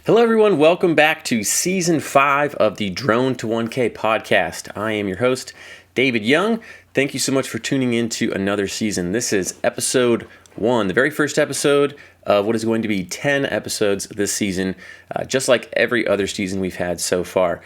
Hello, everyone. Welcome back to Season 5 of the Drone to 1K podcast. I am your host, David Young. Thank you so much for tuning in to another season. This is episode 1, the very first episode of what is going to be 10 episodes this season, just like every other season we've had so far.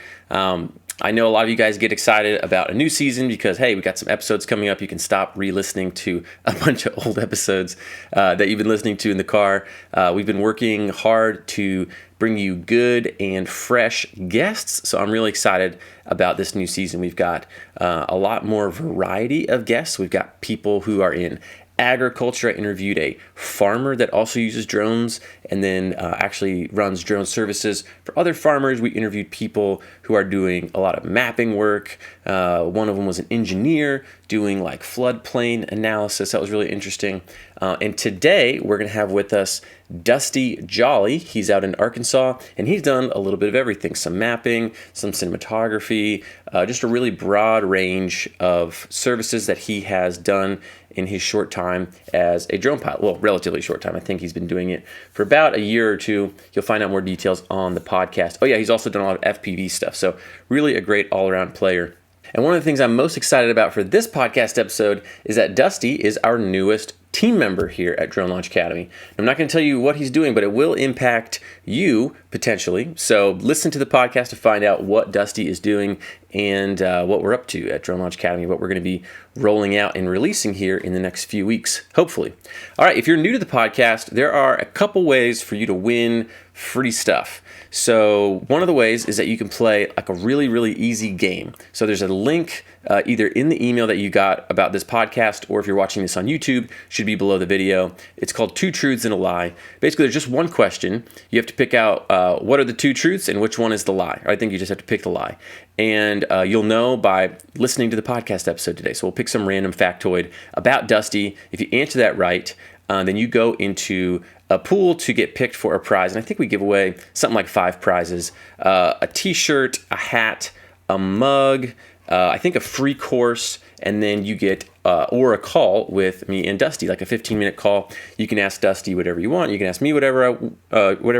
I know a lot of you guys get excited about a new season because, hey, we got some episodes coming up. You can stop re-listening to a bunch of old episodes that you've been listening to in the car. We've been working hard to bring you good and fresh guests, so I'm really excited about this new season. We've got a lot more variety of guests. We've got people who are in agriculture. I interviewed a farmer that also uses drones and then actually runs drone services for other farmers. We interviewed people who are doing a lot of mapping work. One of them was an engineer doing like floodplain analysis. That was really interesting. And today we're going to have with us Dusty Jolley. He's out in Arkansas and he's done a little bit of everything, some mapping, some cinematography, just a really broad range of services that he has done in his short time as a drone pilot. Well, relatively short time. I think he's been doing it for about a year or two. You'll find out more details on the podcast. Oh yeah, he's also done a lot of FPV stuff. So really a great all-around player. And one of the things I'm most excited about for this podcast episode is that Dusty is our newest team member here at Drone Launch Academy. I'm not going to tell you what he's doing, but it will impact you potentially. So listen to the podcast to find out what Dusty is doing and what we're up to at Drone Launch Academy, what we're going to be rolling out and releasing here in the next few weeks, hopefully. All right, if you're new to the podcast, there are a couple ways for you to win free stuff. So one of the ways is that you can play like a really, really easy game. So there's a link either in the email that you got about this podcast, or if you're watching this on YouTube, should be below the video. It's called Two Truths and a Lie. Basically, there's just one question. You have to pick out what are the two truths and which one is the lie. I think you just have to pick the lie. And you'll know by listening to the podcast episode today. So we'll pick some random factoid about Dusty. If you answer that right, then you go into a pool to get picked for a prize. And I think we give away something like 5 prizes, a t-shirt, a hat, a mug, I think a free course, and then you get or a call with me and Dusty, like a 15-minute call. You can ask Dusty whatever you want. You can ask me whatever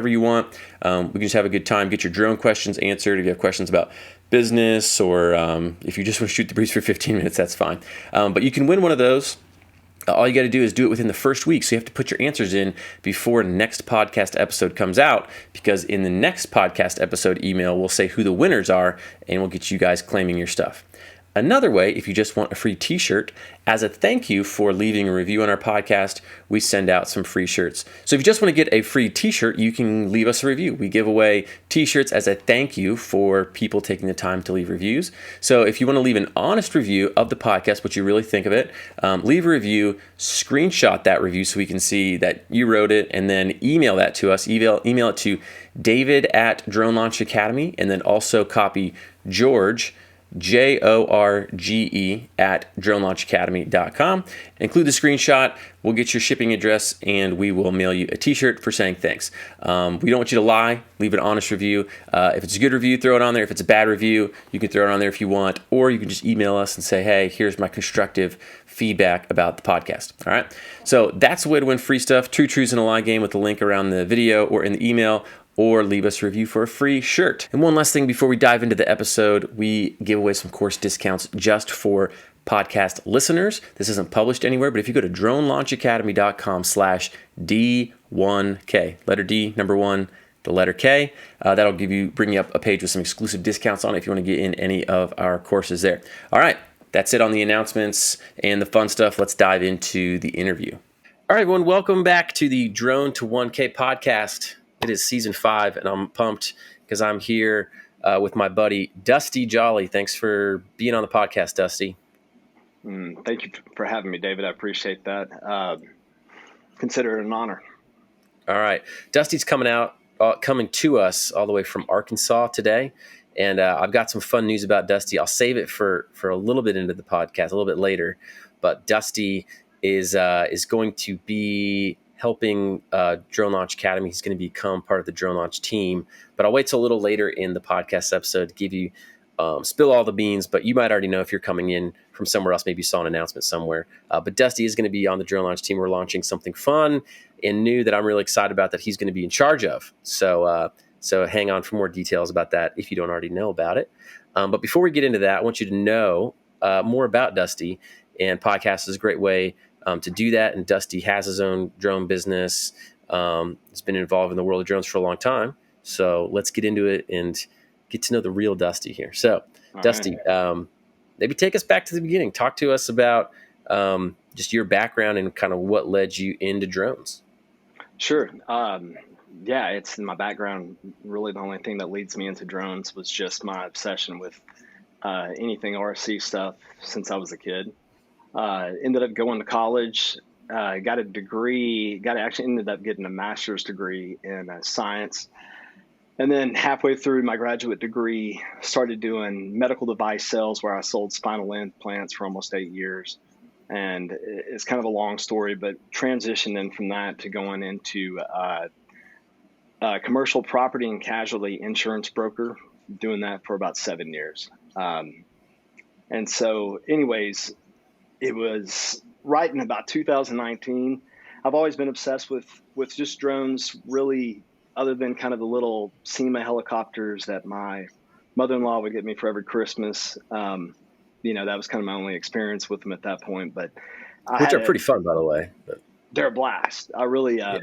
you want. We can just have a good time, get your drone questions answered. If you have questions about business or if you just want to shoot the breeze for 15 minutes, that's fine. But you can win one of those. All you got to do is do it within the first week. So you have to put your answers in before next podcast episode comes out, because in the next podcast episode email, we'll say who the winners are and we'll get you guys claiming your stuff. Another way, if you just want a free t-shirt, as a thank you for leaving a review on our podcast, we send out some free shirts. So if you just want to get a free t-shirt, you can leave us a review. We give away t-shirts as a thank you for people taking the time to leave reviews. So if you want to leave an honest review of the podcast, what you really think of it, leave a review, screenshot that review so we can see that you wrote it, and then email that to us. Email it to David@Drone Launch Academy, and then also copy George, Jorge @dronelaunchacademy.com. Include the screenshot. We'll get your shipping address and we will mail you a t-shirt for saying thanks. We don't want you to lie. Leave an honest review. If it's a good review, throw it on there. If it's a bad review, you can throw it on there if you want, or you can just email us and say, hey, here's my constructive feedback about the podcast. All right. So that's the way to win free stuff. Two Truths and a Lie game with the link around the video or in the email, or leave us a review for a free shirt. And one last thing before we dive into the episode, we give away some course discounts just for podcast listeners. This isn't published anywhere, but if you go to dronelaunchacademy.com/D1K, letter D, number 1, the letter K, that'll bring you up a page with some exclusive discounts on it if you want to get in any of our courses there. All right, that's it on the announcements and the fun stuff. Let's dive into the interview. All right, everyone, welcome back to the Drone to 1K podcast. It is season 5, and I'm pumped because I'm here with my buddy, Dusty Jolley. Thanks for being on the podcast, Dusty. Thank you for having me, David. I appreciate that. Consider it an honor. All right. Dusty's coming to us all the way from Arkansas today, and I've got some fun news about Dusty. I'll save it for a little bit into the podcast, a little bit later, but Dusty is going to be helping Drone Launch Academy. He's going to become part of the Drone Launch team, but I'll wait till a little later in the podcast episode to give you spill all the beans, but you might already know if you're coming in from somewhere else. Maybe you saw an announcement somewhere. But Dusty is going to be on the Drone Launch team. We're launching something fun and new that I'm really excited about that he's going to be in charge of. So So hang on for more details about that if you don't already know about it. But before we get into that, I want you to know more about Dusty. And podcast is a great way to do that. And Dusty has his own drone business. He's been involved in the world of drones for a long time. So let's get into it and get to know the real Dusty here. So, All Dusty, right. maybe take us back to the beginning. Talk to us about just your background and kind of what led you into drones. Sure. Yeah, it's in my background. Really, the only thing that leads me into drones was just my obsession with anything RC stuff since I was a kid. Ended up going to college, got a degree, actually ended up getting a master's degree in science. And then halfway through my graduate degree, started doing medical device sales where I sold spinal implants for almost 8 years. And it's kind of a long story, but transitioned in from that to going into commercial property and casualty insurance broker, doing that for about 7 years. And so, anyways, it was right in about 2019. I've always been obsessed with just drones, really, other than kind of the little SEMA helicopters that my mother-in-law would get me for every Christmas. That was kind of my only experience with them at that point. But Which are pretty fun, by the way. they're a blast. I really, Yeah.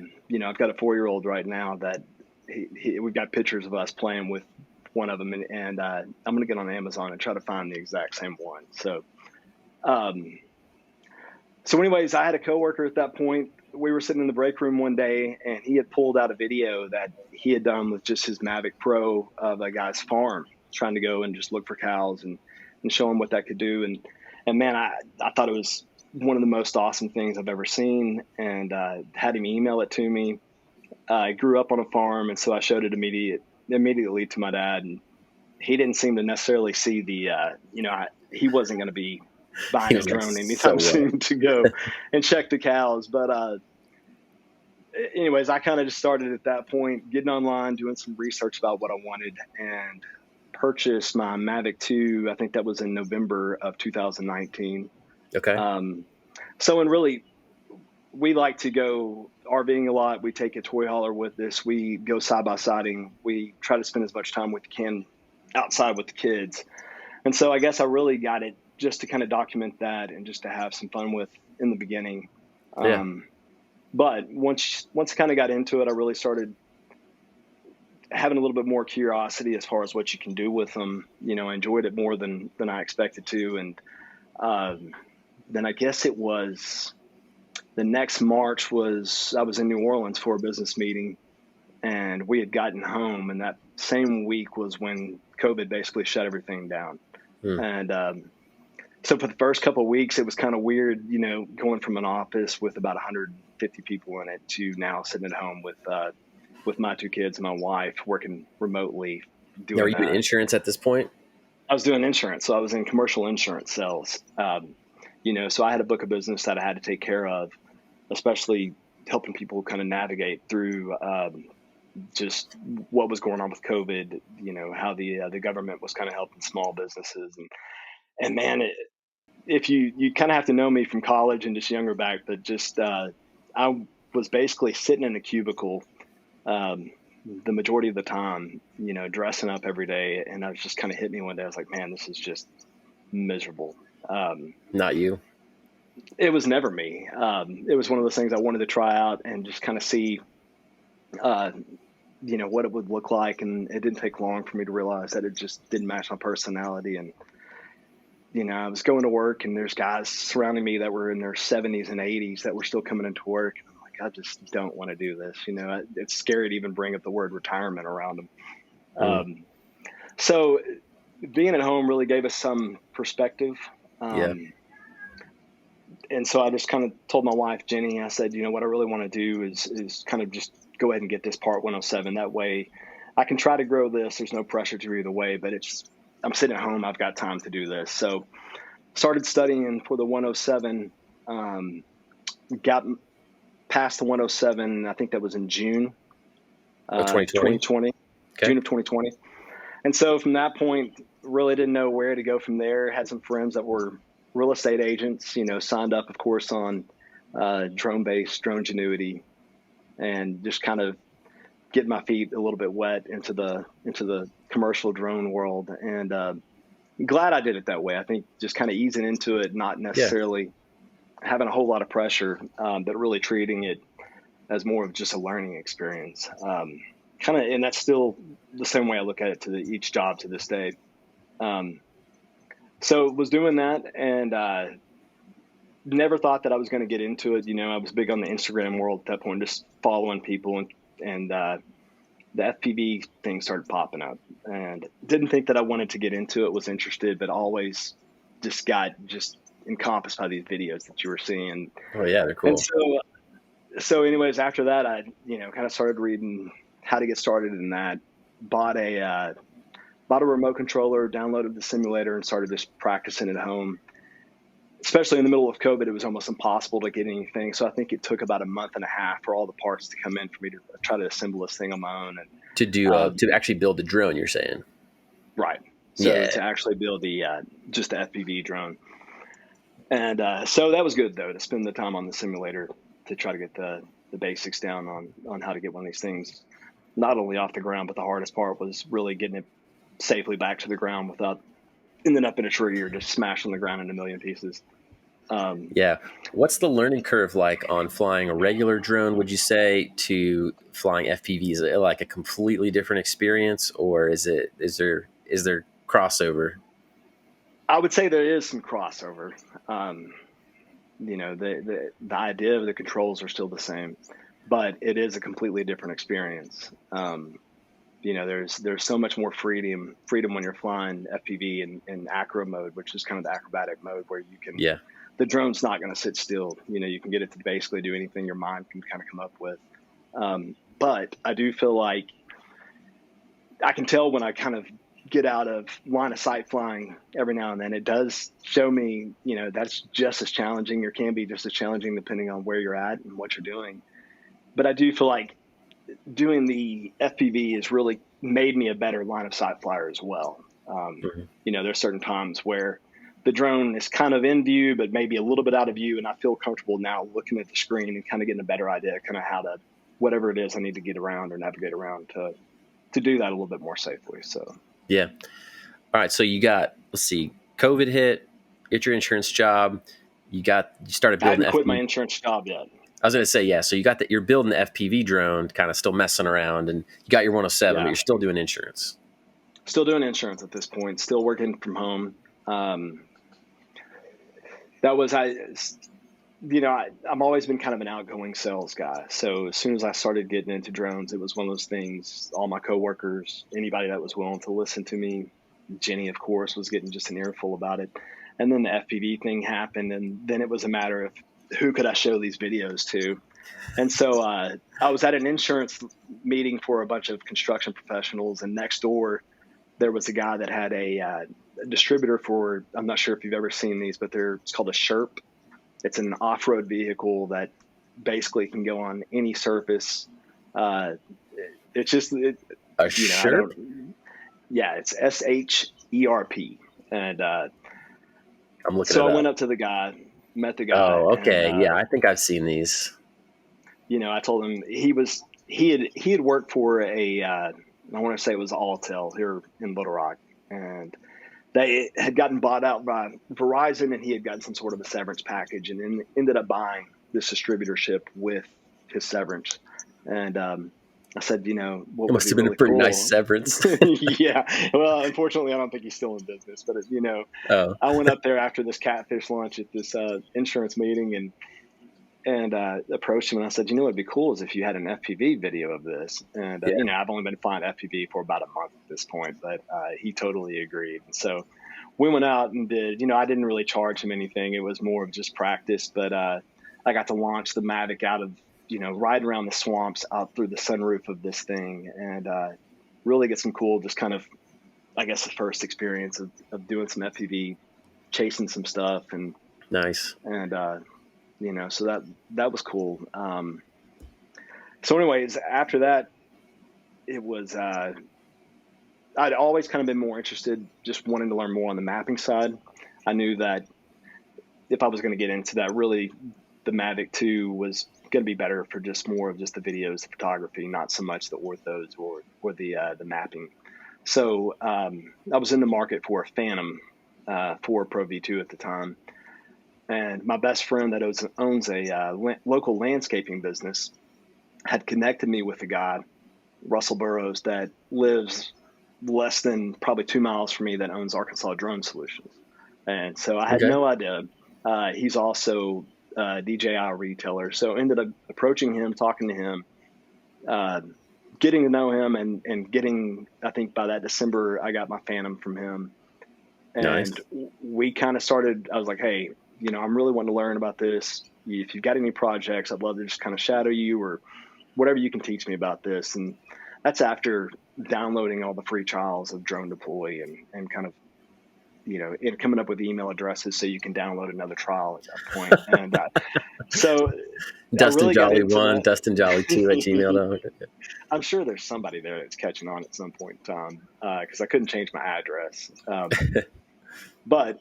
I've got a 4-year-old right now that we've got pictures of us playing with one of them, and I'm going to get on Amazon and try to find the exact same one. So anyways, I had a coworker at that point. We were sitting in the break room one day, and he had pulled out a video that he had done with just his Mavic Pro of a guy's farm, trying to go and just look for cows and show him what that could do. And man, I thought it was one of the most awesome things I've ever seen, and had him email it to me. I grew up on a farm, and so I showed it immediately to my dad, and he didn't seem to necessarily see he wasn't going to be buying a drone anytime soon to go and check the cows. But anyways, I kind of just started at that point, getting online, doing some research about what I wanted, and purchased my Mavic 2. I think that was in November of 2019. Okay. So, and really, we like to go RVing a lot. We take a toy hauler with us. We go side-by-siding. We try to spend as much time we can outside with the kids. And so I guess I really got it just to kind of document that and just to have some fun with in the beginning. Yeah. But once I kind of got into it, I really started having a little bit more curiosity as far as what you can do with them. I enjoyed it more than I expected to. And then I guess it was the next March I was in New Orleans for a business meeting, and we had gotten home, and that same week was when COVID basically shut everything down. And so for the first couple of weeks, it was kind of weird, going from an office with about 150 people in it to now sitting at home with my 2 kids and my wife working remotely. Now, are you in insurance at this point? I was doing insurance, so I was in commercial insurance sales. So I had a book of business that I had to take care of, especially helping people kind of navigate through just what was going on with COVID. How the government was kind of helping small businesses, and man, if you kind of have to know me from college and just younger back, but just I was basically sitting in a cubicle the majority of the time, dressing up every day, and I was just kind of hit me one day. I was like, man, this is just miserable. Not you. It was never me. It was one of those things I wanted to try out and just kind of see, what it would look like. And it didn't take long for me to realize that it just didn't match my personality. And, I was going to work, and there's guys surrounding me that were in their 70s and 80s that were still coming into work. And I'm like, I just don't want to do this. It's scary to even bring up the word retirement around them. So being at home really gave us some perspective. And so I just kind of told my wife, Jenny, I said, what I really want to do is kind of just go ahead and get this Part 107. That way I can try to grow this. There's no pressure to either way, but I'm sitting at home. I've got time to do this. So started studying for the 107, got past the 107. I think that was in June, 2020, okay. June of 2020. And so from that point, really didn't know where to go from there. Had some friends that were real estate agents, signed up, of course, on drone-based, Drone Genuity, and just kind of getting my feet a little bit wet into the commercial drone world. And glad I did it that way. I think just kind of easing into it, not Yeah. necessarily having a whole lot of pressure, but really treating it as more of just a learning experience. And that's still the same way I look at it each job to this day. So was doing that, and never thought that I was going to get into it. I was big on the Instagram world at that point, just following people, and the FPV thing started popping up, and didn't think that I wanted to get into it, was interested, but always just got encompassed by these videos that you were seeing. Oh yeah, they're And cool. so anyways, after that, I, kind of started reading how to get started in that, bought a remote controller, downloaded the simulator, and started just practicing at home. Especially in the middle of COVID, it was almost impossible to get anything. So I think it took about a month and a half for all the parts to come in for me to try to assemble this thing on my own. And To do to actually build the drone, you're saying? right. So Yeah. to actually build just the FPV drone. And so that was good, though, to spend the time on the simulator to try to get the basics down on how to get one of these things not only off the ground, but the hardest part was really getting it safely back to the ground without ending up in a tree or just smashing the ground in a million pieces. Yeah. What's the learning curve like on flying a regular drone, would you say, to flying FPVs? Is it like a completely different experience, or is there crossover? I would say there is some crossover. The idea of the controls are still the same, but it is a completely different experience. There's so much more freedom when you're flying FPV in acro mode, which is kind of the acrobatic mode where you can, Yeah. the drone's not going to sit still. You can get it to basically do anything your mind can kind of come up with. But I do feel like I can tell when I kind of get out of line of sight flying every now and then. It does show me, that's just as challenging, or can be just as challenging depending on where you're at and what you're doing. But I do feel like doing the FPV has really made me a better line of sight flyer as well. Mhm. There's certain times where the drone is kind of in view, but maybe a little bit out of view. And I feel comfortable now looking at the screen and kind of getting a better idea, kind of how to, whatever it is I need to get around or navigate around to do that a little bit more safely. So, Yeah. All right. So let's see, COVID hit, get your insurance job. You started I building hadn't quit my FPV. insurance job yet. I was going to say, yeah. So you're building the FPV drone, kind of still messing around, and you got your 107, but Yeah. you're still doing insurance. Still doing insurance at this point, still working from home. That was, I've always been kind of an outgoing sales guy. So as soon as I started getting into drones, it was one of those things, all my coworkers, anybody that was willing to listen to me, Jenny, of course, was getting just an earful about it. And then the FPV thing happened. And then it was a matter of who could I show these videos to? And so I was at an insurance meeting for a bunch of construction professionals, and next door there was a guy that had a distributor for, I'm not sure if you've ever seen these, but it's called a Sherp. It's an off-road vehicle that basically can go on any surface. It's just, A shirt? It's SHERP. And I'm looking so it I up. went up to the guy, met the guy, Oh, and okay. Yeah, I think I've seen these. I told him he had worked for I want to say it was Alltel here in Little Rock, and they had gotten bought out by Verizon, and he had gotten some sort of a severance package, and then ended up buying this distributorship with his severance. And I said, what It would must be have been a really pretty nice cool? severance. Yeah. Well, unfortunately, I don't think he's still in business, but Oh, I went up there after this catfish launch at this insurance meeting, and approached him, and I said, what'd be cool is if you had an FPV video of this. And, yeah. I've only been flying FPV for about a month at this point, but he totally agreed. And so we went out and did, I didn't really charge him anything. It was more of just practice, but I got to launch the Mavic out of, ride around the swamps out through the sunroof of this thing, and really get some cool, just kind of, I guess, the first experience of doing some FPV, chasing some stuff, and Nice. so that was cool. So anyways, after that, it was, I'd always kind of been more interested, just wanting to learn more on the mapping side. I knew that if I was going to get into that, really the Mavic 2 was going to be better for just more of just the videos, the photography, not so much the orthos or the mapping. So I was in the market for a Phantom 4 Pro V2 at the time. And my best friend that owns a local landscaping business had connected me with a guy, Russell Burrows, that lives less than probably 2 miles from me, that owns Arkansas Drone Solutions. And so I had Okay. no idea. He's also a DJI retailer. So ended up approaching him, talking to him, getting to know him, and getting, I think by that December, I got my Phantom from him. Nice. And we kind of started, I was like, hey, I'm really wanting to learn about this. If you've got any projects, I'd love to just kind of shadow you or whatever you can teach me about this. And that's after downloading all the free trials of Drone Deploy and kind of, it coming up with email addresses so you can download another trial at that point. And so I Dustin really got Jolley into 1, Dustin Jolley 2 at that. gmail.com. I'm sure there's somebody there that's catching on at some point in time because I couldn't change my address. But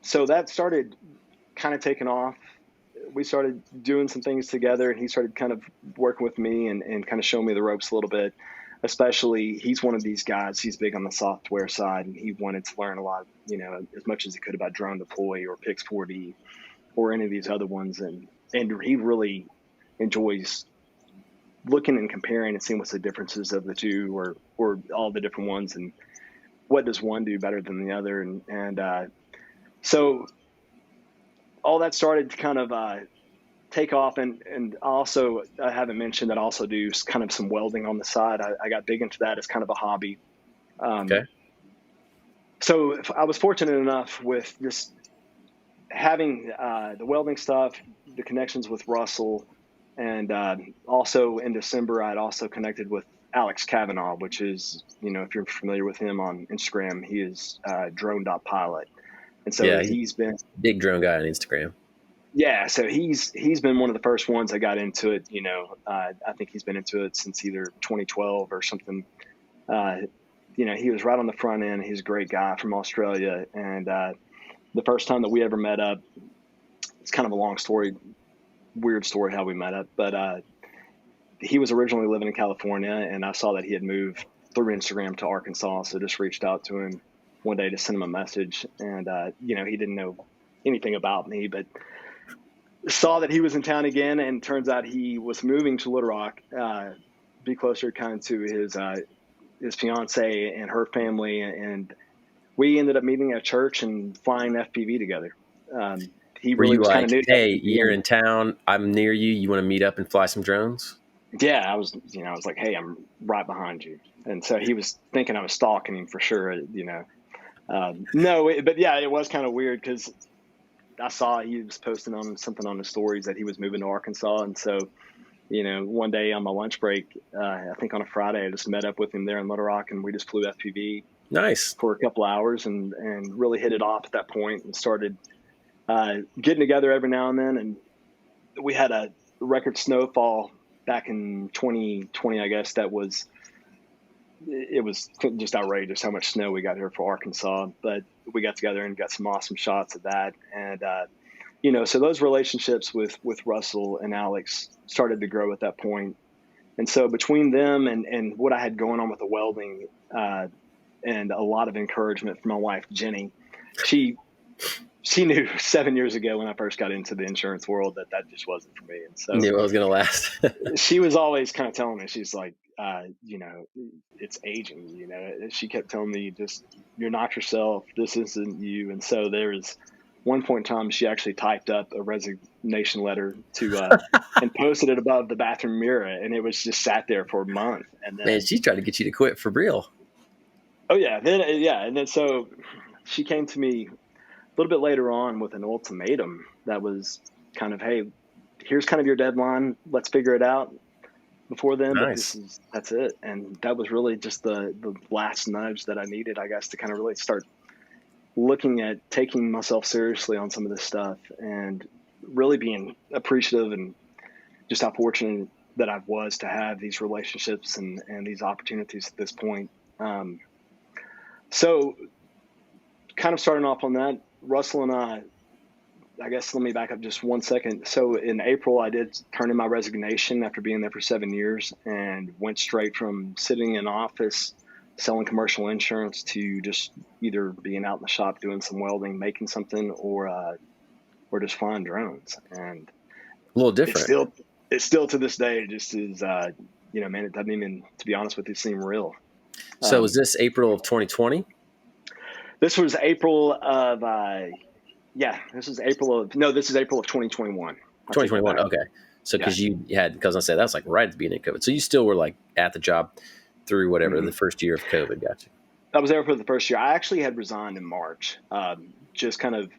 so that started kind of taking off. We started doing some things together, and he started kind of working with me and kind of showing me the ropes a little bit. Especially, he's one of these guys, he's big on the software side, and he wanted to learn a lot, as much as he could about Drone Deploy or Pix 4D or any of these other ones. And he really enjoys looking and comparing and seeing what's the differences of the two or all the different ones and what does one do better than the other. And so all that started to kind of take off. And also, I haven't mentioned that I also do kind of some welding on the side. I got big into that as kind of a hobby. Okay. So I was fortunate enough with just having the welding stuff, the connections with Russell, and also in December, I'd also connected with Alex Kavanaugh, which is, if you're familiar with him on Instagram, he is drone.pilot. And so Yeah, he's he's been, big drone guy on Instagram. yeah, so he's been one of the first ones that got into it. I think he's been into it since either 2012 or something. He was right on the front end. He's a great guy from Australia. And the first time that we ever met up, it's kind of a long story, weird story how we met up. But he was originally living in California, and I saw that he had moved through Instagram to Arkansas. So just reached out to him one day to send him a message. And, he didn't know anything about me, but saw that he was in town again, and turns out he was moving to Little Rock, be closer kind of to his fiance and her family. And we ended up meeting at church and flying FPV together. He Were really you was kind of like, new to hey, FPV. you're in town, I'm near you, you want to meet up and fly some drones? Yeah, I was like, hey, I'm right behind you. And so he was thinking I was stalking him for sure, No, but yeah, it was kind of weird because I saw he was posting on something on the stories that he was moving to Arkansas. And so, one day on my lunch break, I think on a Friday, I just met up with him there in Little Rock, and we just flew FPV Nice. for a couple hours and really hit it off at that point and started getting together every now and then. And we had a record snowfall back in 2020, I guess. It was just outrageous how much snow we got here for Arkansas, but we got together and got some awesome shots of that. And, so those relationships with Russell and Alex started to grow at that point. And so between them and what I had going on with the welding, and a lot of encouragement from my wife, Jenny, she knew 7 years ago when I first got into the insurance world that just wasn't for me. And so Knew it was going to last. she was always kind of telling me, she's like, it's aging, she kept telling me, just, you're not yourself. This isn't you. And so there was one point in time, she actually typed up a resignation letter to, and posted it above the bathroom mirror. And it was just sat there for a month. And then, Man, she tried to get you to quit for real. oh yeah. And then, so she came to me a little bit later on with an ultimatum that was kind of, hey, here's kind of your deadline. Let's figure it out before then. Nice. But that's it. And that was really just the last nudge that I needed, I guess, to kind of really start looking at taking myself seriously on some of this stuff and really being appreciative and just how fortunate that I was to have these relationships and these opportunities at this point. So kind of starting off on that, Russell and I I guess let me back up just 1 second. So in April, I did turn in my resignation after being there for 7 years and went straight from sitting in office selling commercial insurance to just either being out in the shop doing some welding, making something, or just flying drones. And A little it's different. still it's still to this day just is man, it doesn't even, to be honest with you, seem real. So was this April of 2020? This was April of this is April of no, this is April of 2021. I'll take that 2021. back. Okay. So Yeah. because I said that was like right at the beginning of COVID. So you still were like at the job through whatever Mhm. the first year of COVID. Gotcha. I was there for the first year. I actually had resigned in March, just kind of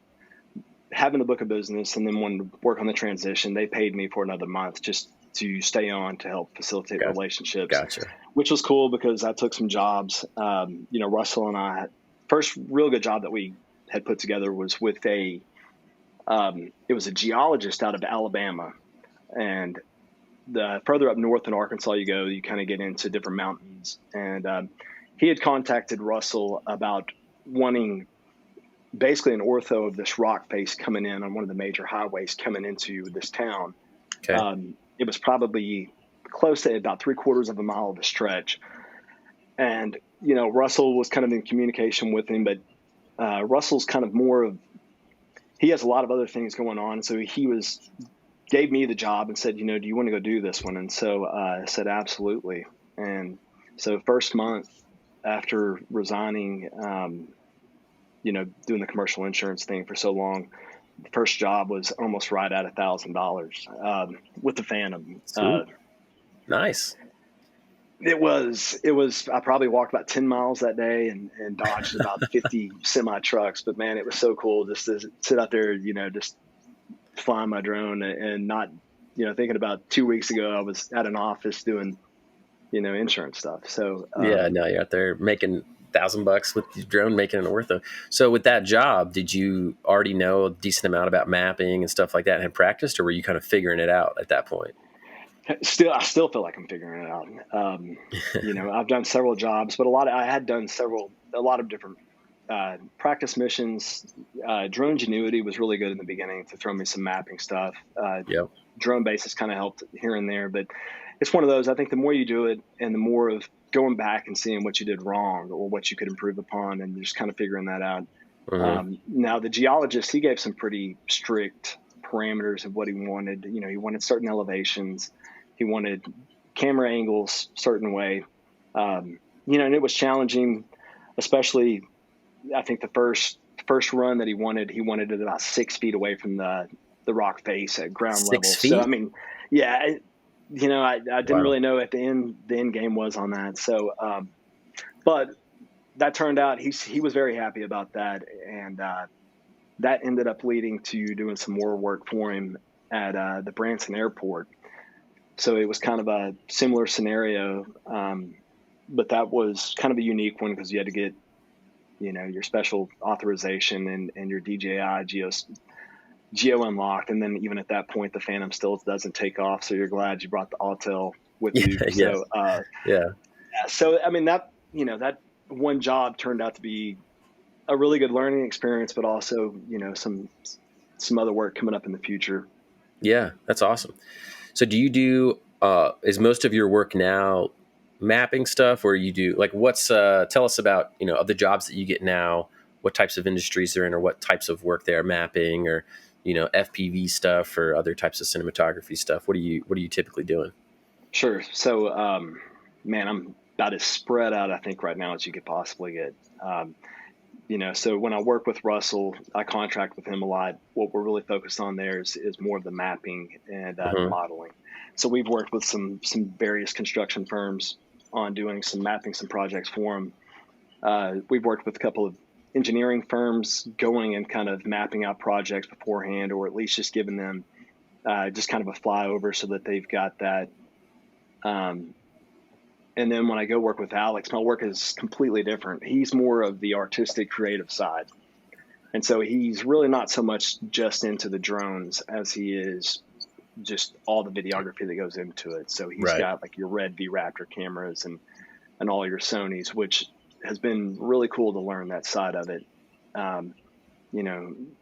having a book of business, and then wanted to work on the transition. They paid me for another month just to stay on to help facilitate Gotcha. relationships, Gotcha. which was cool because I took some jobs. Russell and I, first real good job that we had put together was with it was a geologist out of Alabama. And the further up north in Arkansas you go, you kind of get into different mountains. And he had contacted Russell about wanting basically an ortho of this rock face coming in on one of the major highways coming into this town. Okay. It was probably close to about 3/4 of a mile of a stretch. And, Russell was kind of in communication with him, but Russell's kind of he has a lot of other things going on. So gave me the job and said, do you want to go do this one? And so I said, absolutely. And so first month after resigning, doing the commercial insurance thing for so long, the first job was almost right at $1,000 with the Phantom. Nice. It was, I probably walked about 10 miles that day and dodged about 50 semi trucks, but man, it was so cool just to sit out there, just flying my drone and not, thinking about 2 weeks ago, I was at an office doing, insurance stuff. So, Yeah, no, you're out there making $1,000 with your drone, making an ortho. So with that job, did you already know a decent amount about mapping and stuff like that and had practiced, or were you kind of figuring it out at that point? I still feel like I'm figuring it out. I've done several jobs, but I had done a lot of different practice missions. Drone Genuity was really good in the beginning to throw me some mapping stuff. Yep. Drone bases kind of helped here and there, but it's one of those, I think the more you do it and the more of going back and seeing what you did wrong or what you could improve upon and just kind of figuring that out. Mm-hmm. Now the geologist, he gave some pretty strict parameters of what he wanted. He wanted certain elevations. He wanted camera angles certain way. And it was challenging, especially I think the first run that he wanted it about 6 feet away from the rock face at ground level. 6 feet? So, I mean, yeah, I didn't Wow. really know at the end game was on that. So, but that turned out, he was very happy about that. And, that ended up leading to doing some more work for him at, the Branson airport. So it was kind of a similar scenario. But that was kind of a unique one because you had to get, your special authorization and your DJI geo unlocked. And then even at that point, the Phantom still doesn't take off. So you're glad you brought the Autel with you. Yes. So, Yeah. so, I mean, that one job turned out to be a really good learning experience, but also, some other work coming up in the future. Yeah, that's awesome. So do you do, is most of your work now mapping stuff, or you do like tell us about, of the jobs that you get now, what types of industries they're in or what types of work they're mapping, or, FPV stuff or other types of cinematography stuff. What are you typically doing? Sure. So, man, I'm about as spread out, I think, right now as you could possibly get. So when I work with Russell, I contract with him a lot. What we're really focused on there is more of the mapping and the Mm-hmm. modeling. So we've worked with some various construction firms on doing some mapping, some projects for them. We've worked with a couple of engineering firms going and kind of mapping out projects beforehand, or at least just giving them just kind of a flyover so that they've got that. And then when I go work with Alex, my work is completely different. He's more of the artistic, creative side. And so he's really not so much just into the drones as he is just all the videography that goes into it. So he's Right. got like your Red V Raptor cameras and all your Sonys, which has been really cool to learn that side of it.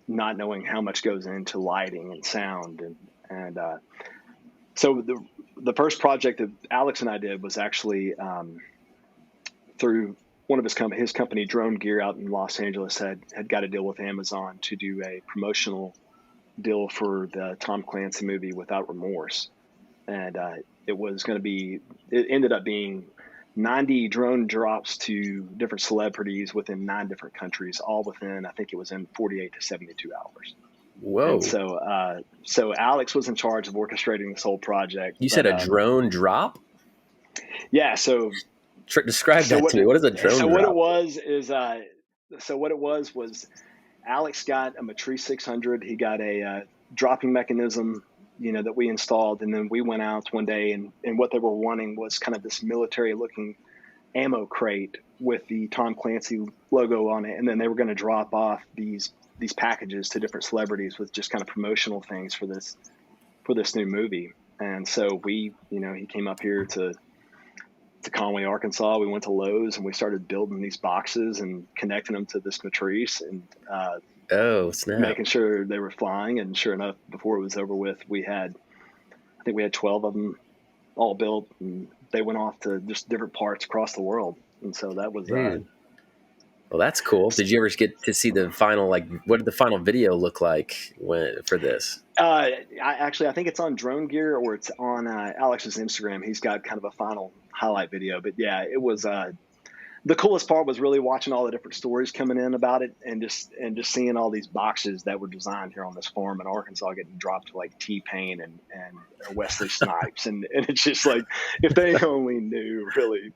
not knowing how much goes into lighting and sound. And so the first project that Alex and I did was actually through one of his company, Drone Gear out in Los Angeles, had got a deal with Amazon to do a promotional deal for the Tom Clancy movie Without Remorse. And it ended up being 90 drone drops to different celebrities within 9 different countries, all within, I think it was in 48 to 72 hours. Whoa. And so Alex was in charge of orchestrating this whole project. You said a drone drop? Yeah. So describe that to me. What is a drone drop? What it was is, was Alex got a Matrice 600. He got a dropping mechanism, that we installed. And then we went out one day and what they were wanting was kind of this military looking ammo crate with the Tom Clancy logo on it. And then they were going to drop off these packages to different celebrities with just kind of promotional things for this new movie. And so he came up here to Conway, Arkansas. We went to Lowe's and we started building these boxes and connecting them to this Matrice and making sure they were flying. And sure enough, before it was over with, I think we had 12 of them all built, and they went off to just different parts across the world. And so that was well, that's cool. Did you ever get to see the final, what did the final video look like for this? I think it's on Drone Gear, or it's on Alex's Instagram. He's got kind of a final highlight video. But yeah, it was the coolest part was really watching all the different stories coming in about it, and just seeing all these boxes that were designed here on this farm in Arkansas getting dropped to like T-Pain and Wesley Snipes, and it's just like, if they only knew really,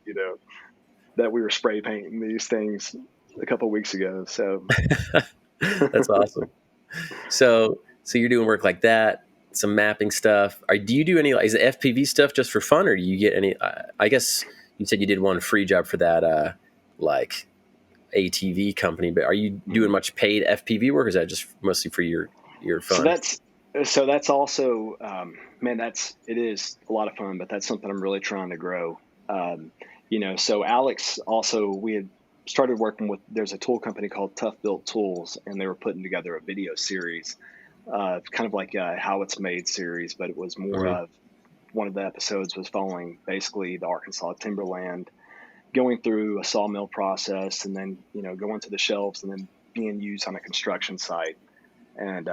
that we were spray painting these things a couple of weeks ago. So that's awesome. So you're doing work like that, some mapping stuff. Do you do any, is it FPV stuff just for fun, or do you get any, I guess you said you did one free job for that, ATV company, but are you doing much paid FPV work, or is that just mostly for your fun? So that's also, it is a lot of fun, but that's something I'm really trying to grow. So Alex also, we had started working with, there's a tool company called Tough Built Tools, and they were putting together a video series, kind of like a How It's Made series, but it was more of, one of the episodes was following basically the Arkansas timberland, going through a sawmill process, and then, going to the shelves and then being used on a construction site. And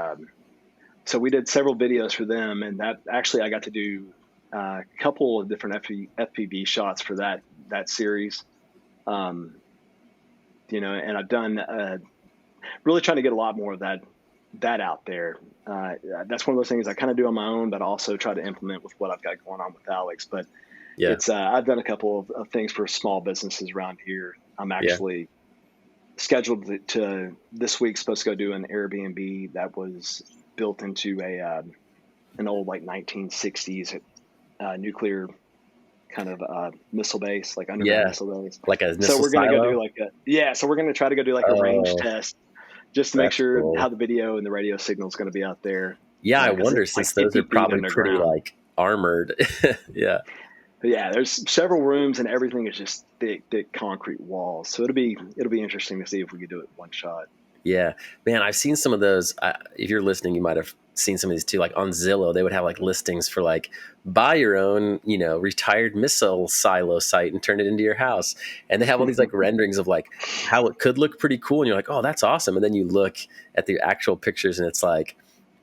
so we did several videos for them, and that actually I got to do a couple of different FPV shots for that series. And I've done really trying to get a lot more of that out there. That's one of those things I kind of do on my own, but also try to implement with what I've got going on with Alex. But it's I've done a couple of things for small businesses around here. I'm actually scheduled to this week, supposed to go do an Airbnb that was built into an old 1960s nuclear kind of missile base, like underground missile base, like a missile so we're going to silo? go do so we're going to try to go do a range test just to make sure how the video and the radio signal is going to be out there. I wonder, since those are probably pretty armored. Yeah, there's several rooms and everything is just thick concrete walls, so it'll be interesting to see if we could do it in one shot. Yeah, man, I've seen some of those. If you're listening, you might have seen some of these too. Like on Zillow, they would have listings for buy your own, retired missile silo site and turn it into your house. And they have all these renderings of how it could look pretty cool. And you're like, oh, that's awesome. And then you look at the actual pictures and it's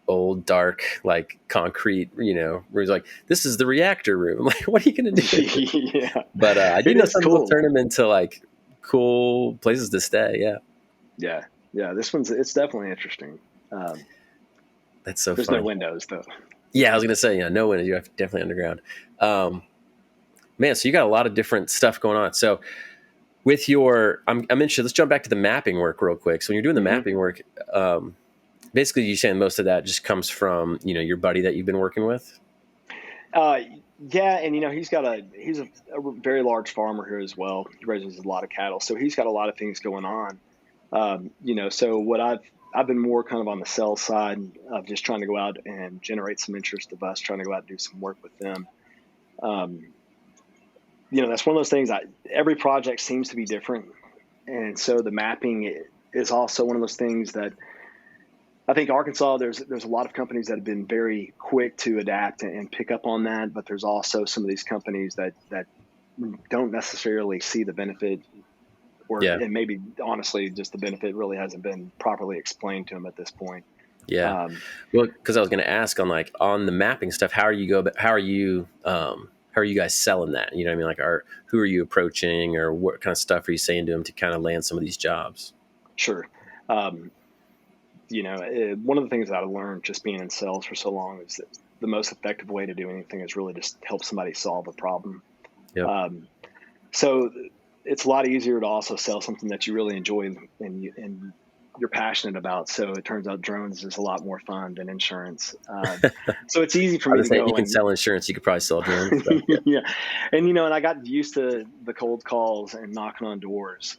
old, dark, concrete, rooms. This is the reactor room. What are you going to do? But I do know some people turn them into cool places to stay. Yeah, it's definitely interesting. That's so There's fun. no windows though. Yeah, I was going to say, no windows. You're definitely underground. Man, so you got a lot of different stuff going on. So with I'm interested, let's jump back to the mapping work real quick. So when you're doing the mapping work, basically you're saying most of that just comes from, your buddy that you've been working with? Yeah. And, he's a very large farmer here as well. He raises a lot of cattle. So he's got a lot of things going on. So what I've been more kind of on the sales side of just trying to go out and generate some interest of us trying to go out and do some work with them. That's one of those things. Every project seems to be different. And so the mapping is also one of those things that I think Arkansas, there's a lot of companies that have been very quick to adapt and pick up on that, but there's also some of these companies that don't necessarily see the benefit, or Yeah. and maybe honestly, just the benefit really hasn't been properly explained to them at this point. Yeah. Um, Well, because I was going to ask on the mapping stuff, how are you guys selling that? You know what I mean? Like, who are you approaching, or what kind of stuff are you saying to them to kind of land some of these jobs? sure. Um, one of the things that I learned just being in sales for so long is that the most effective way to do anything is really just help somebody solve a problem. Yep. Um, so it's a lot easier to also sell something that you really enjoy and you're passionate about. So it turns out drones is a lot more fun than insurance. So it's easy for I me was to saying you go can and sell insurance. You could probably sell drones. So, yeah. yeah, and I got used to the cold calls and knocking on doors.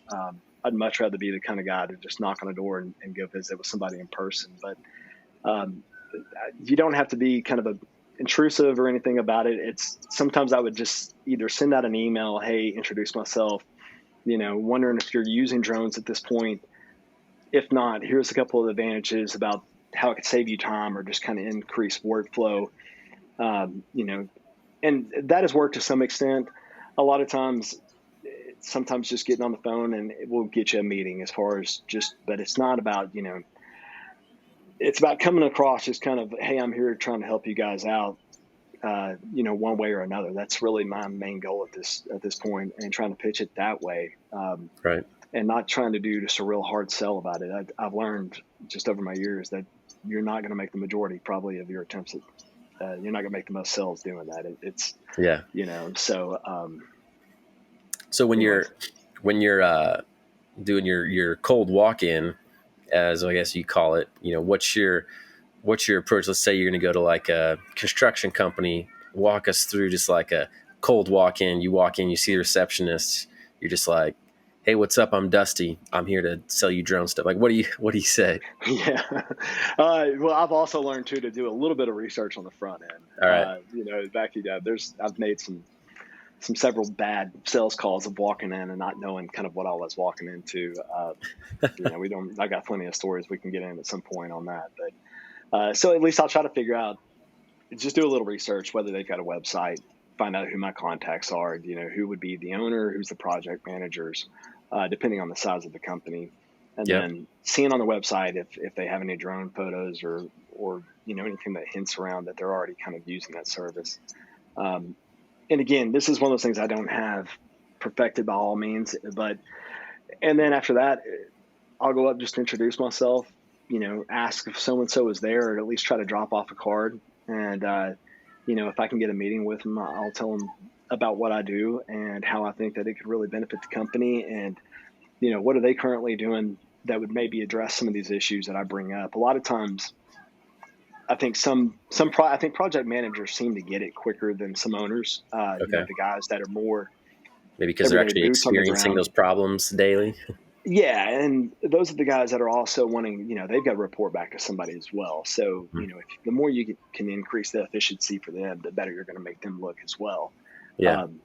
I'd much rather be the kind of guy to just knock on a door and go visit with somebody in person. But um, you don't have to be kind of a intrusive or anything about it. It's sometimes I would just either send out an email, hey, introduce myself, wondering if you're using drones at this point. If not, here's a couple of advantages about how it could save you time or just kind of increase workflow. Um, you know, and that has worked to some extent. A lot of times, sometimes just getting on the phone and it will get you a meeting as far as but it's not about, it's about coming across just kind of, hey, I'm here trying to help you guys out, one way or another. That's really my main goal at this point, and trying to pitch it that way. Right. And not trying to do just a real hard sell about it. I've learned just over my years that you're not going to make the majority probably of your attempts at, you're not going to make the most sales doing that. It's, Yeah. so, So anyways. when you're doing your cold walk in, as I guess you call it, what's your approach? Let's say you're going to go to like a construction company. Walk us through just like a cold walk in. You walk in, you see the receptionist. You're just like, "Hey, what's up? I'm Dusty. I'm here to sell you drone stuff." Like, what do you say? Yeah. Well, I've also learned too to do a little bit of research on the front end. All right. Backing up, I've made some several bad sales calls of walking in and not knowing kind of what I was walking into. I got plenty of stories we can get in at some point on that, but so at least I'll try to figure out, just do a little research, whether they've got a website, find out who my contacts are, who would be the owner, who's the project managers, depending on the size of the company. And Yep. then seeing on the website if they have any drone photos or anything that hints around that they're already kind of using that service. And again, this is one of those things I don't have perfected by all means, and then after that, I'll go up, just introduce myself, ask if so-and-so is there, or at least try to drop off a card. And, if I can get a meeting with them, I'll tell them about what I do and how I think that it could really benefit the company. And, what are they currently doing that would maybe address some of these issues that I bring up? A lot of times, I think I think project managers seem to get it quicker than some owners. Okay. The guys that are more Maybe because they're everyday actually boots on the experiencing ground. those problems daily. Yeah, and those are the guys that are also wanting, they've got to report back to somebody as well. So, if the more you can increase the efficiency for them, the better you're going to make them look as well. Yeah. Um,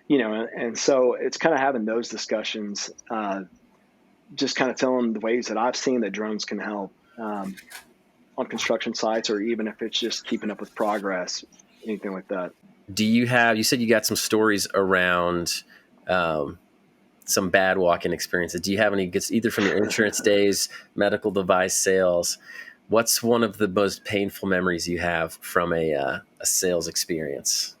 and so it's kind of having those discussions, just kind of telling the ways that I've seen that drones can help on construction sites, or even if it's just keeping up with progress, anything like that. You said you got some stories around some bad walk-in experiences. Do you have any, either from your insurance days, medical device sales? What's one of the most painful memories you have from a sales experience?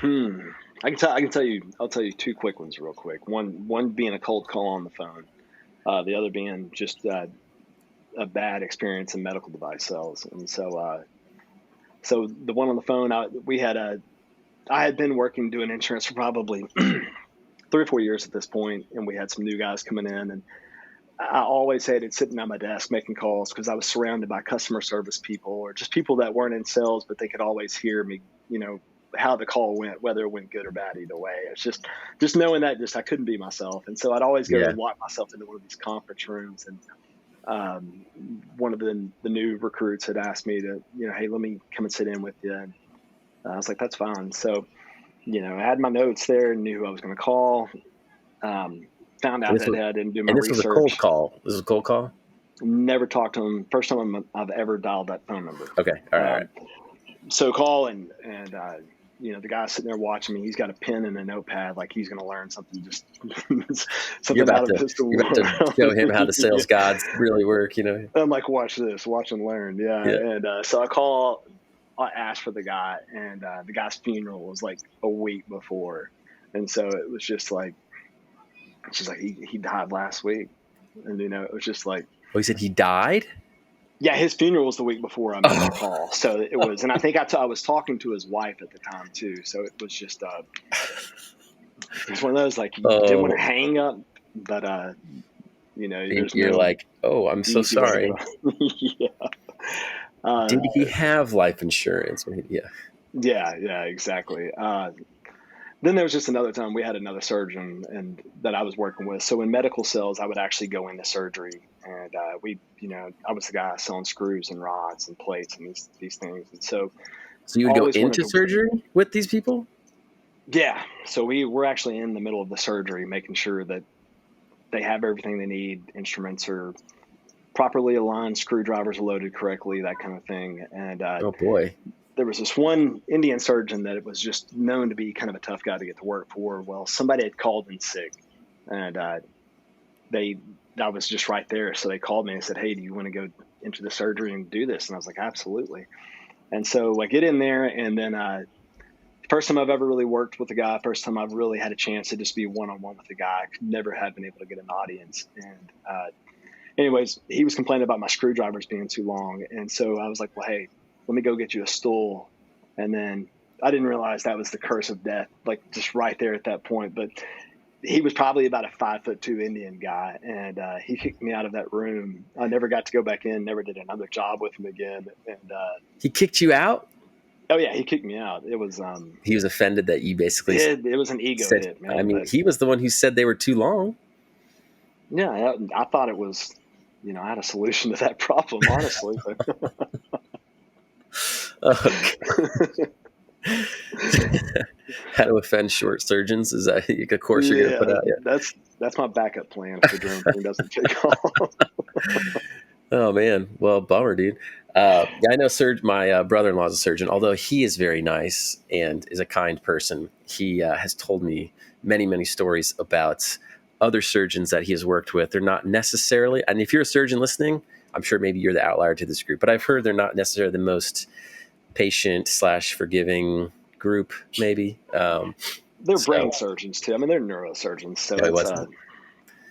I can tell you, I'll tell you two quick ones real quick. One being a cold call on the phone. The other being just a bad experience in medical device sales. And so the one on the phone, I had been working doing insurance for probably 3 or 4 years at this point, and we had some new guys coming in, and I always hated sitting at my desk making calls because I was surrounded by customer service people or just people that weren't in sales, but they could always hear me, how the call went, whether it went good or bad, either way. It's just knowing that I couldn't be myself. And so I'd always go Yeah. lock myself into one of these conference rooms. And one of the new recruits had asked me to, hey, let me come and sit in with you. And I was like, that's fine. So, I had my notes there and knew who I was going to call. Found out that I didn't do my And this was a cold research. call. This was a cold call? Never talked to him. First time I've ever dialed that phone number. Okay. All right. All right. So call and the guy's sitting there watching me. He's got a pen and a notepad, like he's going to learn something, just something out of this You're about to show him how the yeah. sales gods really work, you know? I'm like, watch this, watch and learn. Yeah. Yeah. And so I call, I asked for the guy, and the guy's funeral was like a week before. And so it was just like, she's like, he died last week. And, it was just like, Oh, he said he died? yeah, his funeral was the week before I made the call. So it was, and I think I was talking to his wife at the time too. So it was just, it's one of those, like, you didn't want to hang up, but, there's You're no like, oh, I'm so easy way to sorry. go. Yeah. Did he have life insurance? Yeah. Yeah, exactly. Then there was just another time we had another surgeon and that I was working with. So in medical sales, I would actually go into surgery, and I was the guy selling screws and rods and plates and these things. And so you I would go always wanted into to, surgery with these people? yeah. So we're actually in the middle of the surgery, making sure that they have everything they need. Instruments are properly aligned, screwdrivers are loaded correctly, that kind of thing. And Oh boy. there was this one Indian surgeon that it was just known to be kind of a tough guy to get to work for. Well, somebody had called in sick, and I was just right there. So they called me and said, "Hey, do you want to go into the surgery and do this?" And I was like, "Absolutely." And so I get in there, and then first time I've ever really worked with a guy, first time I've really had a chance to just be one-on-one with a guy. I could never have been able to get an audience. And anyways, he was complaining about my screwdrivers being too long. And so I was like, well, hey, let me go get you a stool. And then I didn't realize that was the curse of death, like just right there at that point. But he was probably about a 5'2" Indian guy, and he kicked me out of that room. I never got to go back in, never did another job with him again. And He kicked you out? oh yeah, he kicked me out. It was He was offended that you basically it was an ego said, hit, I man. mean, But he was the one who said they were too long. yeah, I thought it was, I had a solution to that problem, honestly. But How to offend short surgeons is that a course you're going to put yeah, out? Yeah. that's my backup plan if the drone thing doesn't take off. Oh man, well, bummer, dude. Yeah, I know. My brother-in-law is a surgeon. Although he is very nice and is a kind person, he has told me many, many stories about other surgeons that he has worked with. They're not necessarily, and if you're a surgeon listening, I'm sure maybe you're the outlier to this group. But I've heard they're not necessarily the most patient/forgiving group. Maybe. They're So brain surgeons too. I mean, they're neurosurgeons, so no, he it's wasn't.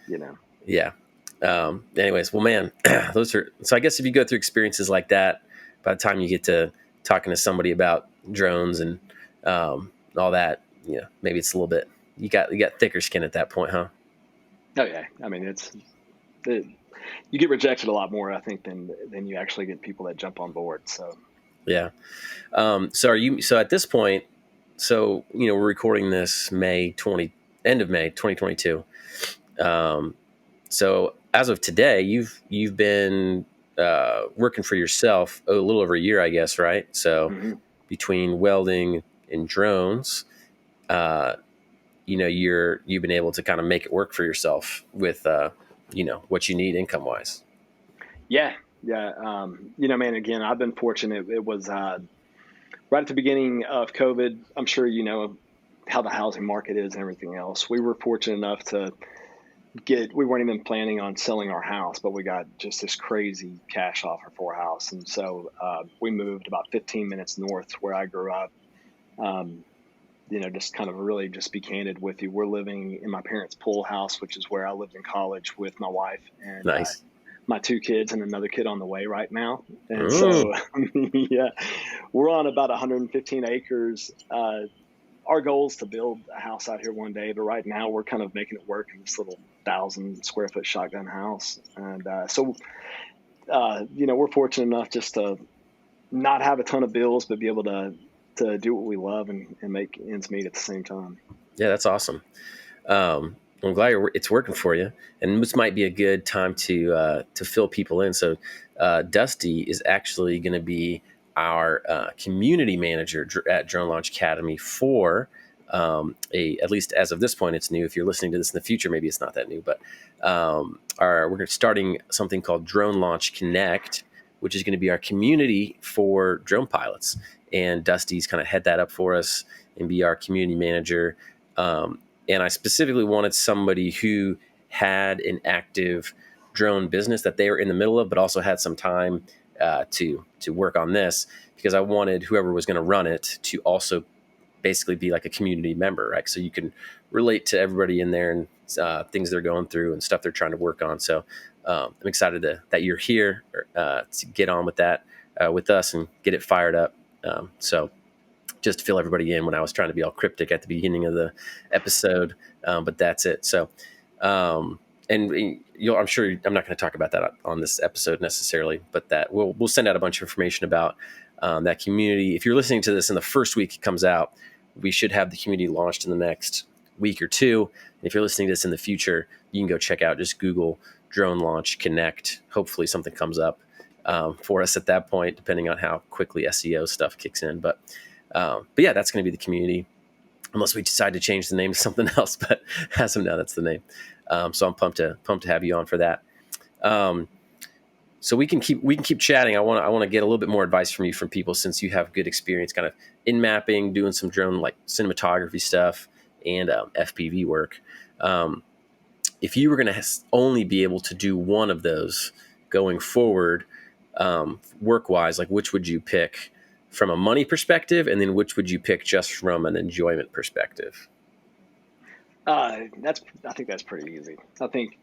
you know. Yeah. Anyways, well, man, those are, so I guess if you go through experiences like that, by the time you get to talking to somebody about drones and all that, maybe it's a little bit, you got thicker skin at that point, huh? Oh yeah, I mean you get rejected a lot more, I think, than you actually get people that jump on board. So Yeah. So at this point, we're recording this end of May, 2022. So as of today, you've been working for yourself a little over a year, I guess, right? So mhm. between welding and drones, uh, you've been able to kind of make it work for yourself with what you need income wise. Yeah. Man, again, I've been fortunate. It was right at the beginning of COVID. I'm sure you know how the housing market is and everything else. We were fortunate enough to we weren't even planning on selling our house, but we got just this crazy cash offer for our house. And so we moved about 15 minutes north where I grew up. Um, just kind of really just be candid with you. We're living in my parents' pool house, which is where I lived in college with my wife and Nice. my two kids and another kid on the way right now. And Mm. so, yeah, we're on about 115 acres. Our goal is to build a house out here one day, but right now we're kind of making it work in this little 1,000 square foot shotgun house. And we're fortunate enough just to not have a ton of bills, but be able to do what we love and make ends meet at the same time. Yeah, that's awesome. I'm glad it's working for you, and this might be a good time to fill people in. So, Dusty is actually going to be our community manager at Drone Launch Academy for at least as of this point, it's new. If you're listening to this in the future, maybe it's not that new, but we're starting something called Drone Launch Connect, which is going to be our community for drone pilots. And Dusty's kind of head that up for us and be our community manager. And I specifically wanted somebody who had an active drone business that they were in the middle of, but also had some time to work on this, because I wanted whoever was going to run it to also basically be like a community member, right? So you can relate to everybody in there and things they're going through and stuff they're trying to work on. So I'm excited that you're here to get on with that with us and get it fired up. So just to fill everybody in when I was trying to be all cryptic at the beginning of the episode, but that's it. So, and I'm sure I'm not going to talk about that on this episode necessarily, but that we'll send out a bunch of information about that community. If you're listening to this in the first week it comes out, we should have the community launched in the next week or two. And if you're listening to this in the future, you can go check out, just Google Drone Launch Connect. Hopefully something comes up for us at that point, depending on how quickly SEO stuff kicks in. But yeah, that's going to be the community, unless we decide to change the name to something else. But as of now, that's the name. So I'm pumped to have you on for that. So we can keep chatting. I want to get a little bit more advice from you, from people, since you have good experience kind of in mapping, doing some drone like cinematography stuff and FPV work. If you were going to only be able to do one of those going forward, work wise, like which would you pick from a money perspective, and then which would you pick just from an enjoyment perspective? I think that's pretty easy. I think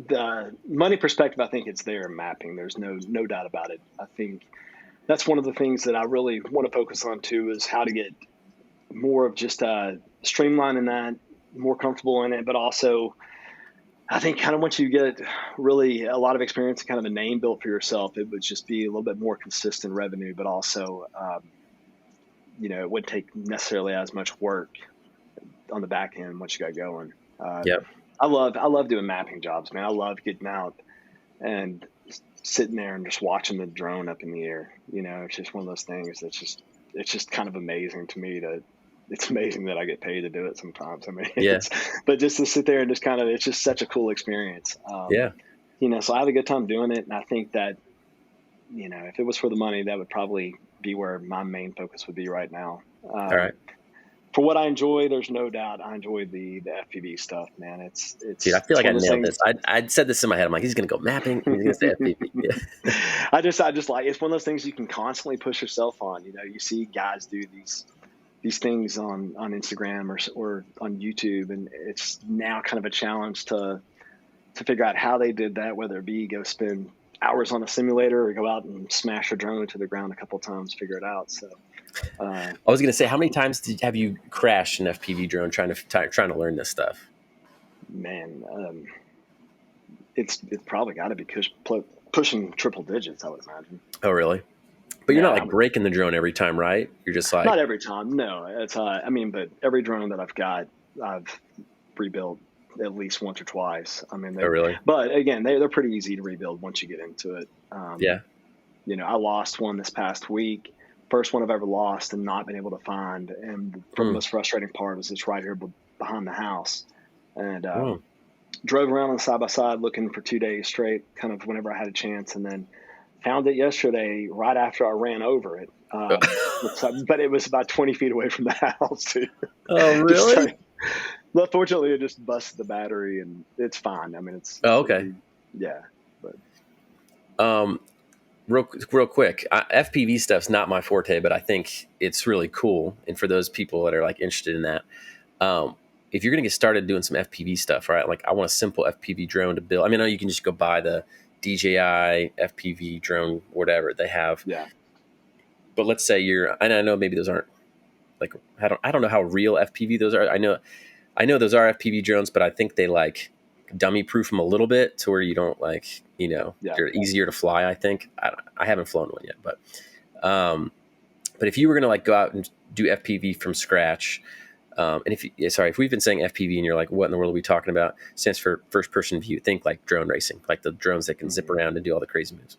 the money perspective, I think it's there mapping. There's no doubt about it. I think that's one of the things that I really want to focus on too, is how to get more of just streamlining that, more comfortable in it, but also I think kind of once you get really a lot of experience and kind of a name built for yourself, it would just be a little bit more consistent revenue, but also, it wouldn't take necessarily as much work on the back end once you got going. Yep. I love doing mapping jobs, man. I love getting out and sitting there and just watching the drone up in the air. It's just one of those things that's it's just kind of amazing to me it's amazing that I get paid to do it sometimes. I mean, Yeah. but just to sit there and just kind of, it's just such a cool experience. Yeah. So I have a good time doing it. And I think that, if it was for the money, that would probably be where my main focus would be right now. All right. For what I enjoy, there's no doubt I enjoy the FPV stuff, man. It's Dude, I feel like I nailed things, this. I'd said this in my head. I'm like, he's going to go mapping and he's going to say FPV. Yeah. I just like, it's one of those things you can constantly push yourself on. You see guys do these things on Instagram or on YouTube, and it's now kind of a challenge to figure out how they did that, whether it be go spend hours on a simulator or go out and smash a drone to the ground a couple of times, figure it out. So I was going to say, how many times have you crashed an FPV drone trying to learn this stuff? Man, it's probably got to be pushing triple digits, I would imagine. Oh, really? But you're not like breaking the drone every time, right? You're just like, not every time. No, it's but every drone that I've got, I've rebuilt at least once or twice. I mean, oh, really? But again, they're pretty easy to rebuild once you get into it. Yeah. I lost one this past week. First one I've ever lost and not been able to find. And the most frustrating part is it's right here behind the house. And drove around on side by side looking for 2 days straight, kind of whenever I had a chance, and then found it yesterday right after I ran over it. But it was about 20 feet away from the house too. Oh, really? But fortunately, it just busted the battery, and it's fine. I mean, it's okay. Yeah, but real quick, FPV stuff's not my forte, but I think it's really cool. And for those people that are like interested in that, if you're gonna get started doing some FPV stuff, right? Like I want a simple FPV drone to build. I mean, I know you can just go buy the DJI FPV drone, whatever they have. Yeah. But let's say and I know maybe those aren't like, I don't know how real FPV those are. I know those are FPV drones, but I think they like dummy proof them a little bit to where you don't like, they're easier to fly. I think I haven't flown one yet, but if you were going to like go out and do FPV from scratch, and if we've been saying FPV and you're like, what in the world are we talking about? It stands for first person view. Think like drone racing, like the drones that can zip around and do all the crazy moves.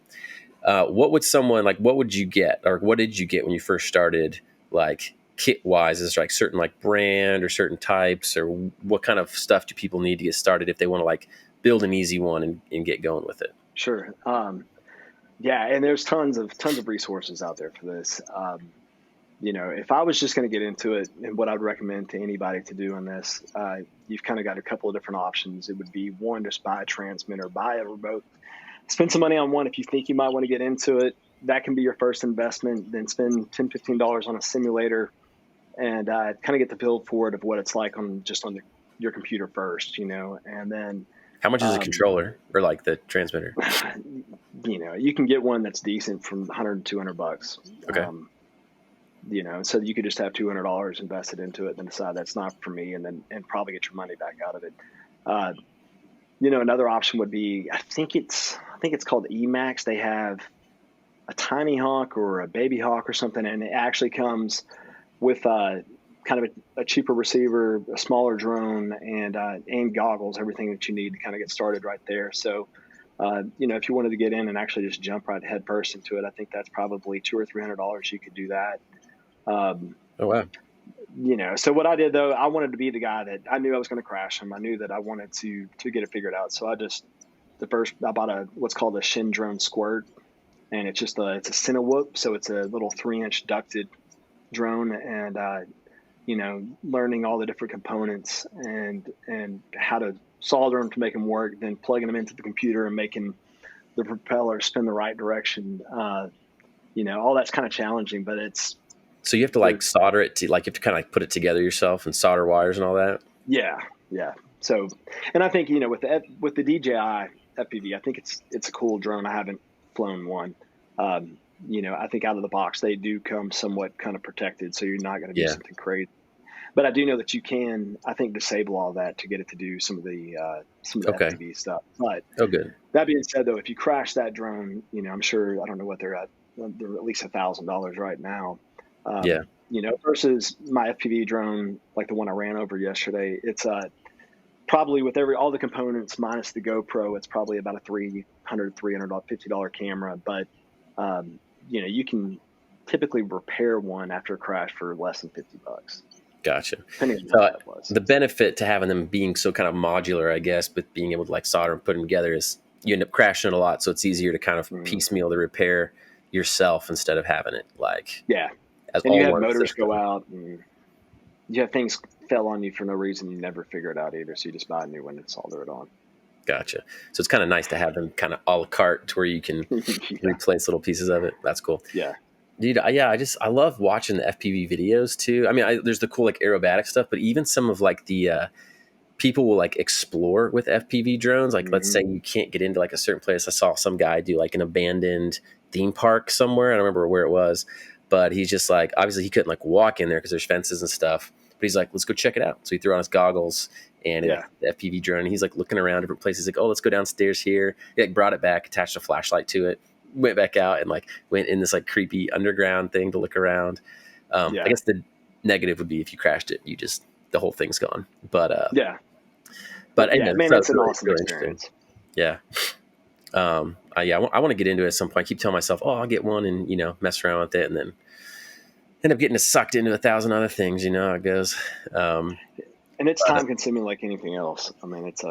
What would you get, or what did you get when you first started like kit wise? Is there like certain like brand or certain types, or what kind of stuff do people need to get started if they want to like build an easy one and get going with it? Sure. Yeah, and there's tons of resources out there for this. If I was just going to get into it, and what I'd recommend to anybody to do on this, you've kind of got a couple of different options. It would be one, just buy a transmitter, buy a remote, spend some money on one if you think you might want to get into it. That can be your first investment. Then spend $10, $15 on a simulator, and kind of get the feel for it of what it's like on your computer first, and then. How much is a controller or like the transmitter? You can get one that's decent from $100 to $200. Okay. So you could just have $200 invested into it, then decide that's not for me, and probably get your money back out of it. Another option would be, I think it's called Emax. They have a Tiny Hawk or a Baby Hawk or something, and it actually comes with kind of a cheaper receiver, a smaller drone, and goggles, everything that you need to kind of get started right there. So, if you wanted to get in and actually just jump right head first into it, I think that's probably $200 or $300. You could do that. Oh wow. So what I did though, I wanted to be the guy that I knew I was going to crash him. I knew that I wanted to get it figured out. So I bought what's called a Shin Drone Squirt, and it's a Cinewhoop. So it's a little 3-inch ducted drone, and learning all the different components and how to solder them to make them work, then plugging them into the computer and making the propeller spin the right direction. All that's kind of challenging, but it's. So you have to like solder it to, like, you have to kind of like put it together yourself and solder wires and all that. Yeah. So, and I think with the DJI FPV, I think it's a cool drone. I haven't flown one. I think out of the box they do come somewhat kind of protected, so you're not going to do something crazy. But I do know that you can, I think, disable all that to get it to do some of the FPV stuff. But good. That being said, though, if you crash that drone, I'm sure, I don't know what they're at. They're at least $1,000 right now. Versus my FPV drone, like the one I ran over yesterday, it's probably with all the components minus the GoPro, it's probably about a $350 camera. But you can typically repair one after a crash for less than $50. Gotcha. Depending on what that was. The benefit to having them being so kind of modular, I guess, but being able to like solder and put them together is you end up crashing it a lot, so it's easier to kind of piecemeal the repair yourself instead of having it like and you have motors system. Go out, and you have things fell on you for no reason. You never figure it out either, so you just buy a new one and solder it on. Gotcha. So it's kind of nice to have them kind of a la carte to where you can replace little pieces of it. That's cool. Yeah. Dude, I love watching the FPV videos too. I mean, there's the cool like aerobatic stuff, but even some of like the people will like explore with FPV drones. Like, let's say you can't get into like a certain place. I saw some guy do like an abandoned theme park somewhere. I don't remember where it was, but he's just like, obviously he couldn't like walk in there because there's fences and stuff. But he's like, let's go check it out. So he threw on his goggles and the FPV drone, and he's like looking around different places. Like, oh, let's go downstairs here. He like brought it back, attached a flashlight to it, went back out, and like went in this like creepy underground thing to look around. I guess the negative would be if you crashed it, the whole thing's gone. But it's an awesome experience. Yeah. I want to get into it at some point. I keep telling myself, oh, I'll get one and, mess around with it, and then end up getting sucked into 1,000 other things, how it goes. And it's time consuming like anything else. I mean, it's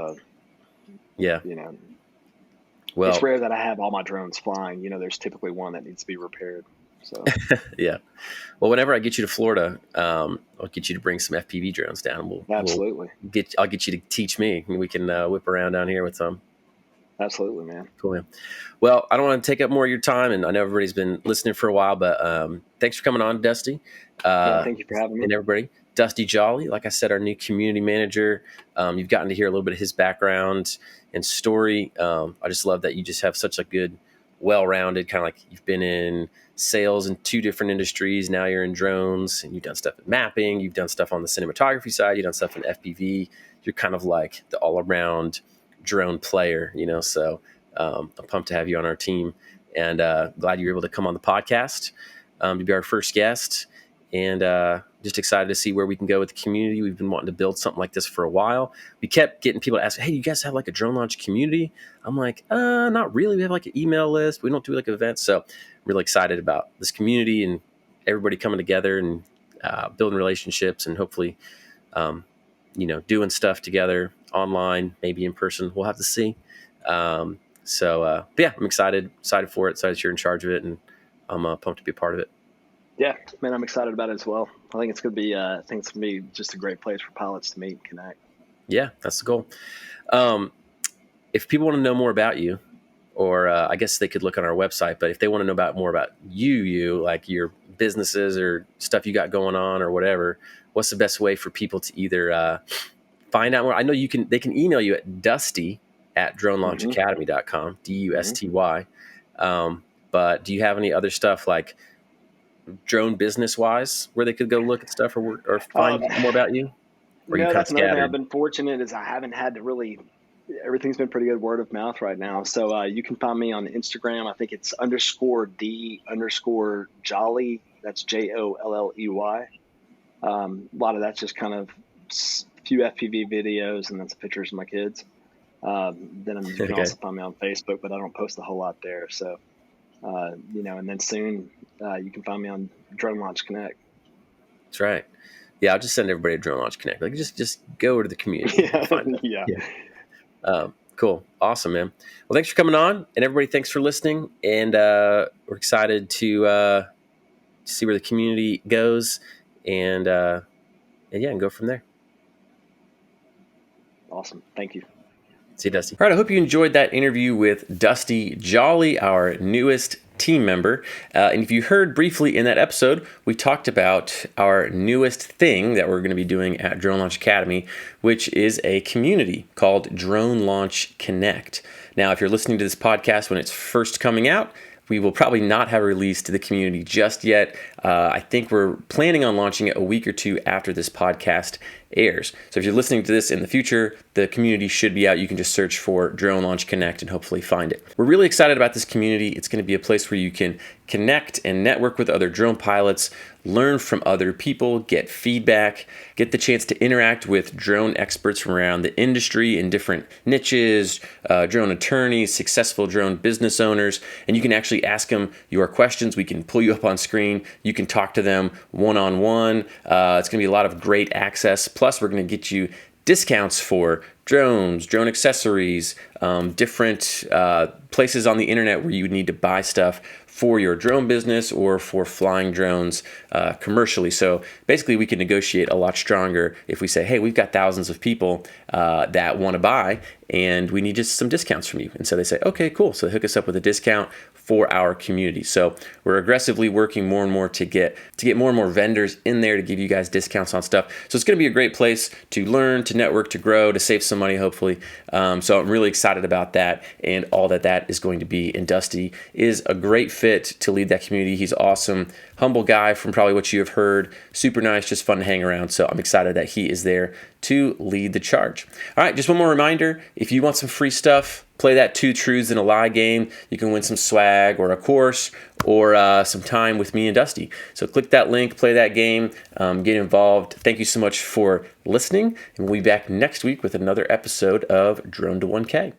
well, it's rare that I have all my drones flying. There's typically one that needs to be repaired. So yeah. Well, whenever I get you to Florida, I'll get you to bring some FPV drones down. Absolutely. I'll get you to teach me, and we can whip around down here with some. Absolutely, man. Cool, man. Well, I don't want to take up more of your time, and I know everybody's been listening for a while, but thanks for coming on, Dusty. Thank you for having me. And everybody. Dusty Jolley, like I said, our new community manager. You've gotten to hear a little bit of his background and story. I just love that you just have such a good, well-rounded, kind of like you've been in sales in 2 different industries. Now you're in drones, and you've done stuff in mapping. You've done stuff on the cinematography side. You've done stuff in FPV. You're kind of like the all-around drone player, so I'm pumped to have you on our team, and glad you were able to come on the podcast to be our first guest, and just excited to see where we can go with the community. We've been wanting to build something like this for a while. We kept getting people to ask, hey, you guys have like a drone launch community? I'm like, not really. We have like an email list. We don't do like events. So I'm really excited about this community and everybody coming together and building relationships, and hopefully, doing stuff together online, maybe in person. We'll have to see. But yeah, I'm excited for it. Excited that you're in charge of it, and I'm pumped to be a part of it. Yeah, man, I'm excited about it as well. I think it's gonna be just a great place for pilots to meet and connect. Yeah, that's the goal. If people want to know more about you, or I guess they could look on our website, but if they want to know more about you, like your businesses or stuff you got going on or whatever, what's the best way for people to either find out more? I know they can email you at dusty@dronelaunchacademy.com, DUSTY. But do you have any other stuff like drone business wise where they could go look at stuff or find more about you? Or you No, kind of that's another thing. I've scattered? been fortunate is I haven't had to really. Everything's been pretty good word of mouth right now. So you can find me on Instagram. I think it's _D_Jolley. That's JOLLEY. A lot of that's just kind of a few FPV videos, and then some pictures of my kids. Then you can Okay. also find me on Facebook, but I don't post a whole lot there. So, and then soon you can find me on Drone Launch Connect. That's right. Yeah, I'll just send everybody a Drone Launch Connect. Like, just go to the community and find it. Yeah. Cool. Awesome, man. Well, thanks for coming on, and everybody, thanks for listening. And we're excited to see where the community goes, and and go from there. Awesome. Thank you. See you, Dusty. All right, I hope you enjoyed that interview with Dusty Jolley, our newest team member. And if you heard briefly in that episode, we talked about our newest thing that we're going to be doing at Drone Launch Academy, which is a community called Drone Launch Connect. Now, if you're listening to this podcast when it's first coming out, we will probably not have released to the community just yet. I think we're planning on launching it a week or two after this podcast airs. So if you're listening to this in the future, the community should be out. You can just search for Drone Launch Connect and hopefully find it. We're really excited about this community. It's going to be a place where you can connect and network with other drone pilots, learn from other people, get feedback, get the chance to interact with drone experts from around the industry in different niches, drone attorneys, successful drone business owners, and you can actually ask them your questions. We can pull you up on screen. You can talk to them one-on-one. It's going to be a lot of great access. Plus, we're going to get you discounts for drones, drone accessories, different places on the internet where you would need to buy stuff for your drone business or for flying drones commercially. So basically, we can negotiate a lot stronger if we say, hey, we've got thousands of people that want to buy, and we need just some discounts from you. And so they say, okay, cool. So they hook us up with a discount for our community. So we're aggressively working more and more to get more and more vendors in there to give you guys discounts on stuff. So it's going to be a great place to learn, to network, to grow, to save some money, hopefully. So I'm really excited about that and all that is going to be. And Dusty is a great fit to lead that community. He's awesome, humble guy from probably what you have heard. Super nice, just fun to hang around. So I'm excited that he is there to lead the charge. All right, just one more reminder. If you want some free stuff, play that 2 Truths and a Lie game. You can win some swag or a course or some time with me and Dusty. So click that link, play that game, get involved. Thank you so much for listening, and we'll be back next week with another episode of Drone to 1K.